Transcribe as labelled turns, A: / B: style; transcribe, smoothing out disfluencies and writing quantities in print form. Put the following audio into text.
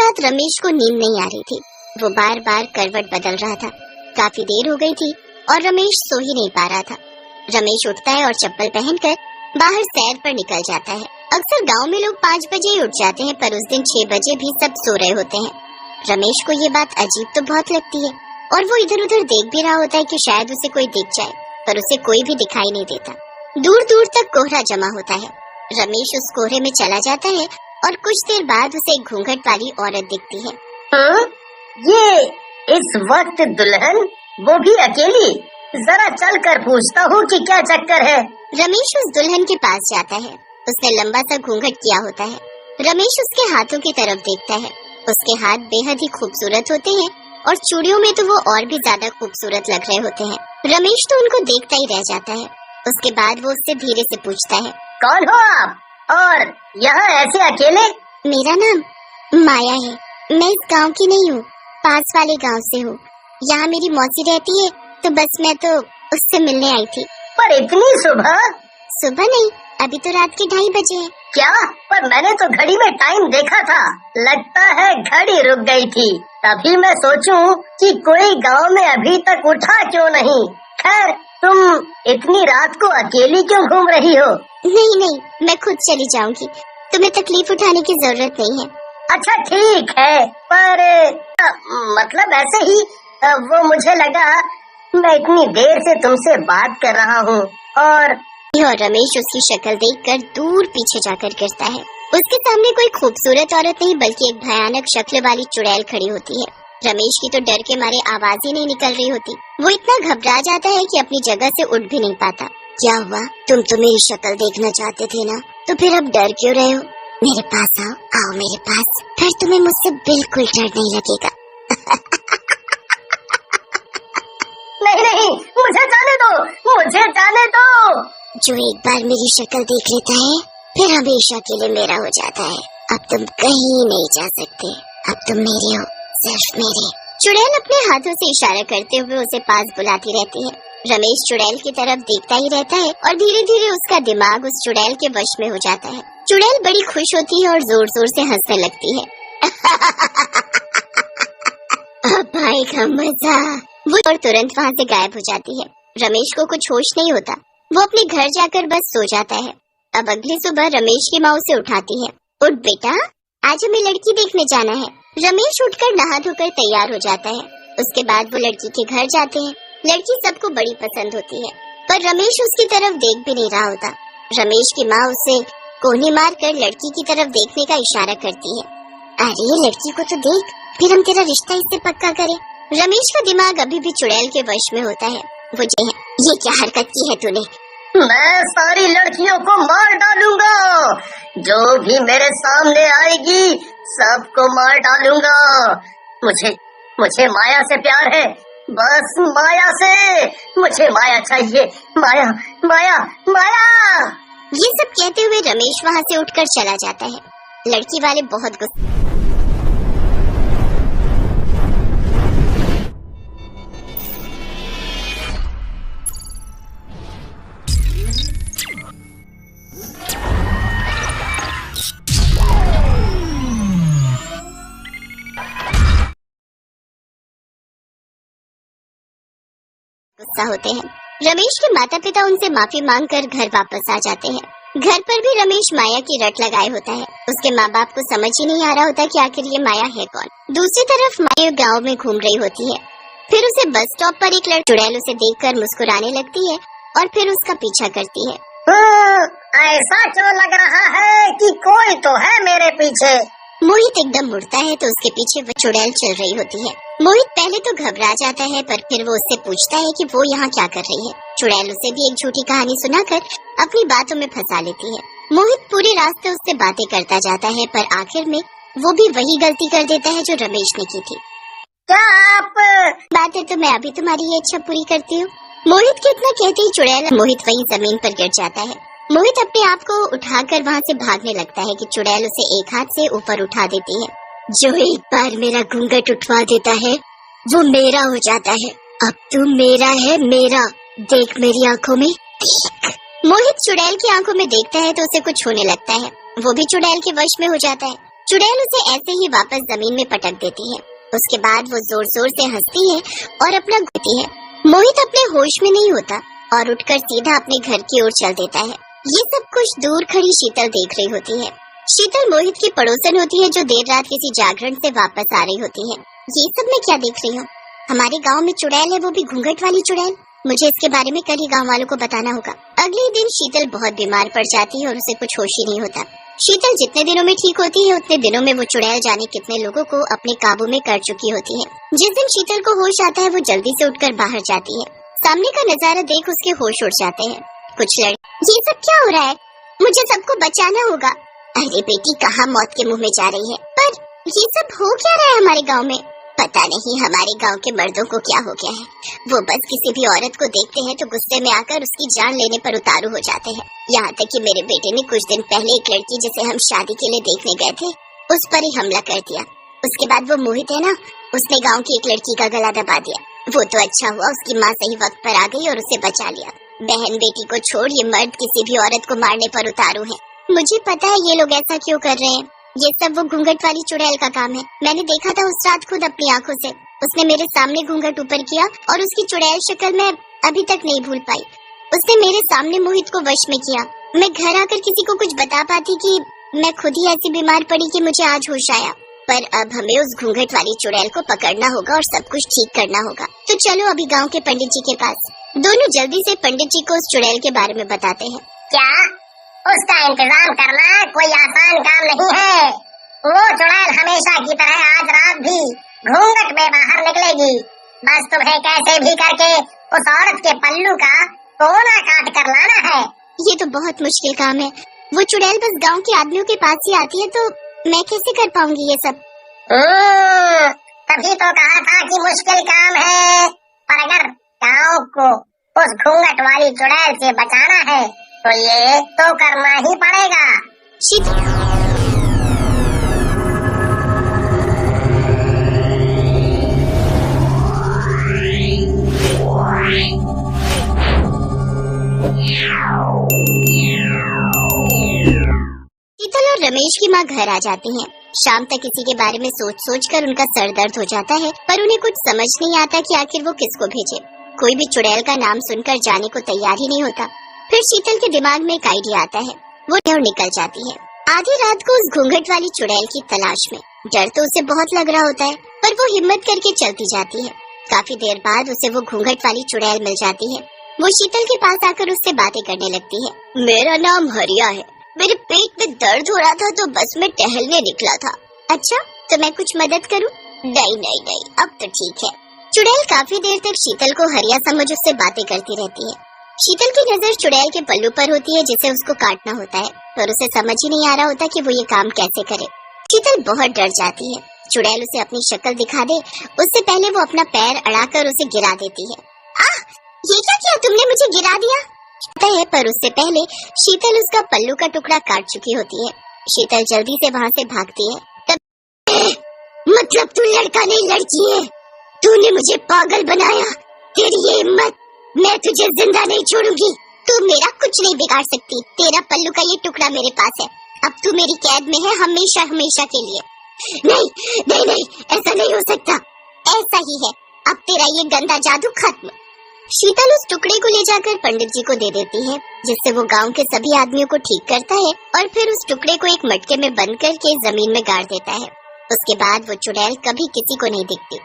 A: रात रमेश को नींद नहीं आ रही थी। वो बार बार करवट बदल रहा था। काफी देर हो गई थी और रमेश सो ही नहीं पा रहा था। रमेश उठता है और चप्पल पहनकर बाहर सैर पर निकल जाता है। अक्सर गांव में लोग 5 बजे ही उठ जाते हैं, पर उस दिन 6 बजे भी सब सो रहे होते हैं। रमेश को ये बात अजीब तो बहुत लगती है और वो इधर उधर देख भी रहा होता है कि शायद उसे कोई दिख जाए, पर उसे कोई भी दिखाई नहीं देता। दूर दूर तक कोहरा जमा होता है। रमेश उस कोहरे में चला जाता है और कुछ देर बाद उसे एक घूंघट वाली औरत दिखती है।
B: ये इस वक्त दुल्हन, वो भी अकेली? जरा चल कर पूछता हूँ कि क्या चक्कर है।
A: रमेश उस दुल्हन के पास जाता है। उसने लंबा सा घूंघट किया होता है। रमेश उसके हाथों की तरफ देखता है। उसके हाथ बेहद ही खूबसूरत होते हैं और चूड़ियों में तो वो और भी ज्यादा खूबसूरत लग रहे होते हैं। रमेश तो उनको देखता ही रह जाता है। उसके बाद वो उससे धीरे से पूछता है,
B: कौन हो आप और यहाँ ऐसे अकेले?
A: मेरा नाम माया है। मैं इस गांव की नहीं हूँ, पास वाले गांव से हूँ। यहाँ मेरी मौसी रहती है, तो बस मैं तो उससे मिलने आई थी।
B: पर इतनी सुबह?
A: सुबह नहीं, अभी तो रात के 2:30 बजे हैं।
B: क्या? पर मैंने तो घड़ी में टाइम देखा था। लगता है घड़ी रुक गई थी। तभी मैं सोचूं कि कोई गांव में अभी तक उठा क्यों नहीं। खैर, तुम इतनी रात को अकेली क्यों घूम रही हो?
A: नहीं नहीं, मैं खुद चली जाऊंगी। तुम्हें तकलीफ उठाने की जरूरत नहीं है।
B: अच्छा ठीक है, पर मतलब ऐसे ही वो मुझे लगा मैं इतनी देर से तुमसे बात कर रहा हूँ और
A: रमेश उसकी शक्ल देखकर दूर पीछे जाकर गिरता है। उसके सामने कोई खूबसूरत औरत नहीं बल्कि एक भयानक शक्ल वाली चुड़ैल खड़ी होती है। रमेश की तो डर के मारे आवाज ही नहीं निकल रही होती। वो इतना घबरा जाता है कि अपनी जगह से उठ भी नहीं पाता। क्या हुआ? तुम तो मेरी शक्ल देखना चाहते थे ना, तो फिर अब डर क्यों रहे हो? मेरे पास आओ, आओ मेरे पास, फिर तुम्हें मुझसे बिल्कुल डर नहीं लगेगा।
B: नहीं नहीं, मुझे जाने दो, मुझे जाने दो।
A: जो एक बार मेरी शक्ल देख लेता है फिर हमेशा के लिए मेरा हो जाता है। अब तुम कहीं नहीं जा सकते, अब तुम मेरे हो, सिर्फ मेरे। चुड़ैल अपने हाथों से इशारा करते हुए उसे पास बुलाती रहती है। रमेश चुड़ैल की तरफ देखता ही रहता है और धीरे धीरे उसका दिमाग उस चुड़ैल के वश में हो जाता है। चुड़ैल बड़ी खुश होती है और जोर जोर से हंसने लगती है। अब आएगा मजा। वो और तुरंत वहाँ से गायब हो जाती है। रमेश को कुछ होश नहीं होता। वो अपने घर जाकर बस सो जाता है। अब अगली सुबह रमेश की माँ उसे उठाती है। उठ बेटा, आज हमें लड़की देखने जाना है। रमेश उठकर नहा धोकर तैयार हो जाता है। उसके बाद वो लड़की के घर जाते हैं। लड़की सबको बड़ी पसंद होती है, पर रमेश उसकी तरफ देख भी नहीं रहा होता। रमेश की माँ उसे कोहनी मार कर लड़की की तरफ देखने का इशारा करती है। अरे लड़की को तो देख, फिर हम तेरा रिश्ता इससे पक्का करें। रमेश का दिमाग अभी भी चुड़ैल के वश में होता है। वो ये क्या हरकत की है तूने?
B: मैं सारी लड़कियों को मार डालूंगा, जो भी मेरे सामने आएगी सबको मार डालूंगा। मुझे माया से प्यार है, बस माया से। मुझे माया चाहिए, माया माया माया।
A: ये सब कहते हुए रमेश वहाँ से उठकर चला जाता है। लड़की वाले बहुत गुस्सा होते हैं। रमेश के माता पिता उनसे माफी मांगकर घर वापस आ जाते हैं। घर पर भी रमेश माया की रट लगाए होता है। उसके माँ बाप को समझ ही नहीं आ रहा होता कि आखिर ये माया है कौन। दूसरी तरफ माया गांव में घूम रही होती है। फिर उसे बस स्टॉप पर एक लड़की चुड़ैल उसे देखकर मुस्कुराने लगती है और फिर उसका पीछा करती है।
B: ऐसा क्यों लग रहा है कि कोई तो है मेरे पीछे?
A: मोहित एकदम मुड़ता है तो उसके पीछे वो चुड़ैल चल रही होती है। मोहित पहले तो घबरा जाता है, पर फिर वो उससे पूछता है कि वो यहाँ क्या कर रही है। चुड़ैल उसे भी एक झूठी कहानी सुनाकर अपनी बातों में फंसा लेती है। मोहित पूरे रास्ते उससे बातें करता जाता है, पर आखिर में वो भी वही गलती कर देता है जो रमेश ने की थी।
B: क्या आप?
A: बात है तो मैं अभी तुम्हारी ये इच्छा पूरी करती हूँ। मोहित के इतना कहते ही चुड़ैल मोहित वही जमीन पर गिर जाता है। मोहित अपने आप को उठाकर वहाँ से भागने लगता है कि चुड़ैल उसे एक हाथ से ऊपर उठा देती है। जो एक बार मेरा घूंघट उठवा देता है वो मेरा हो जाता है। अब तू मेरा है, मेरा। देख मेरी आंखों में, देख। मोहित चुड़ैल की आंखों में देखता है तो उसे कुछ होने लगता है। वो भी चुड़ैल के वश में हो जाता है। चुड़ैल उसे ऐसे ही वापस जमीन में पटक देती है। उसके बाद वो जोर जोर से हंसती है और अपना घूमती है। मोहित अपने होश में नहीं होता और उठकर सीधा अपने घर की ओर चल देता है। ये सब कुछ दूर खड़ी शीतल देख रही होती है। शीतल मोहित की पड़ोसन होती है जो देर रात किसी जागरण से वापस आ रही होती है। ये सब मैं क्या देख रही हूँ? हमारे गांव में चुड़ैल है, वो भी घूंघट वाली चुड़ैल। मुझे इसके बारे में कल ही गाँव वालों को बताना होगा। अगले दिन शीतल बहुत बीमार पड़ जाती है और उसे कुछ होश ही नहीं होता। शीतल जितने दिनों में ठीक होती है उतने दिनों में वो चुड़ैल जाने कितने लोगों को अपने काबू में कर चुकी होती है। जिस दिन शीतल को होश आता है वो जल्दी से उठकर बाहर जाती है। सामने का नजारा देख उसके होश उड़ जाते हैं। कुछ लड़के, ये सब क्या हो रहा है? मुझे सबको बचाना होगा। अरे बेटी, कहाँ मौत के मुंह में जा रही है? पर ये सब हो क्या रहा है हमारे गाँव में? पता नहीं हमारे गांव के मर्दों को क्या हो गया है। वो बस किसी भी औरत को देखते हैं तो गुस्से में आकर उसकी जान लेने पर उतारू हो जाते हैं। यहाँ तक कि मेरे बेटे ने कुछ दिन पहले एक लड़की जिसे हम शादी के लिए देखने गए थे उस पर ही हमला कर दिया। उसके बाद वो मोहित है ना, उसने गाँव की एक लड़की का गला दबा दिया। वो तो अच्छा हुआ उसकी माँ सही वक्त पर आ गई और उसे बचा लिया। बहन बेटी को छोड़ ये मर्द किसी भी औरत को मारने पर उतारू है। मुझे पता है ये लोग ऐसा क्यों कर रहे हैं। ये सब वो घूंघट वाली चुड़ैल का काम है। मैंने देखा था उस रात खुद अपनी आंखों से। उसने मेरे सामने घूंघट ऊपर किया और उसकी चुड़ैल शक्ल मैं अभी तक नहीं भूल पाई। उसने मेरे सामने मोहित को वश में किया। मैं घर आकर किसी को कुछ बता पाती कि मैं खुद ही ऐसी बीमार पड़ी कि मुझे आज होश आया। पर अब हमें उस घूंघट वाली चुड़ैल को पकड़ना होगा और सब कुछ ठीक करना होगा। तो चलो अभी गाँव के पंडित जी के पास। दोनों जल्दी से पंडित जी को उस चुड़ैल के बारे में बताते हैं।
B: क्या उसका इंतजाम करना कोई आसान काम नहीं है। वो चुड़ैल हमेशा की तरह आज रात भी घूंघट में बाहर निकलेगी। बस तुम्हें कैसे भी करके उस औरत के पल्लू का कोना काट कर लाना है।
A: ये तो बहुत मुश्किल काम है। वो चुड़ैल बस गांव के आदमियों के पास ही आती है तो मैं कैसे कर पाऊंगी ये सब?
B: तभी तो कहा था कि मुश्किल काम है। पर अगर गांव को उस घूंघट वाली चुड़ैल से बचाना है तो ये तो करना ही पड़ेगा।
A: शीतल और रमेश की माँ घर आ जाती हैं। शाम तक किसी के बारे में सोच सोच कर उनका सर दर्द हो जाता है, पर उन्हें कुछ समझ नहीं आता कि आखिर वो किसको भेजे। कोई भी चुड़ैल का नाम सुनकर जाने को तैयार ही नहीं होता। फिर शीतल के दिमाग में एक आइडिया आता है। वो और निकल जाती है आधी रात को उस घूंघट वाली चुड़ैल की तलाश में। डर तो उसे बहुत लग रहा होता है पर वो हिम्मत करके चलती जाती है। काफी देर बाद उसे वो घूंघट वाली चुड़ैल मिल जाती है। वो शीतल के पास आकर उससे बातें करने लगती है। मेरा नाम हरिया है। मेरे पेट में दर्द हो रहा था तो बस मैं टहलने निकला था। अच्छा, तो मैं कुछ मदद करूं? नहीं नहीं नहीं, अब तो ठीक है। चुड़ैल काफी देर तक शीतल को हरिया समझ उससे बातें करती रहती है। शीतल की नजर चुड़ैल के पल्लू पर होती है जिसे उसको काटना होता है, पर उसे समझ ही नहीं आ रहा होता कि वो ये काम कैसे करे। शीतल बहुत डर जाती है। चुड़ैल उसे अपनी शक्ल दिखा दे उससे पहले वो अपना पैर अड़ाकर उसे गिरा देती है। ये क्या किया तुमने? मुझे गिरा दिया है। पर उससे पहले शीतल उसका पल्लू का टुकड़ा काट चुकी होती है। शीतल जल्दी से वहाँ से भागती है। तब मतलब तू लड़का नहीं लड़की है। तूने मुझे पागल बनाया। तेरी ये हिम्मत, मैं तुझे जिंदा नहीं छोड़ूंगी। तू मेरा कुछ नहीं बिगाड़ सकती। तेरा पल्लू का ये टुकड़ा मेरे पास है। अब तू मेरी कैद में है हमेशा हमेशा के लिए। नहीं नहीं नहीं, ऐसा नहीं हो सकता। ऐसा ही है। अब तेरा ये गंदा जादू खत्म। शीतल उस टुकड़े को ले जाकर पंडित जी को दे देती है, जिससे वो गांव के सभी आदमियों को ठीक करता है और फिर उस टुकड़े को एक मटके में बंद करके जमीन में गाड़ देता है। उसके बाद वो चुड़ैल कभी किसी को नहीं दिखती।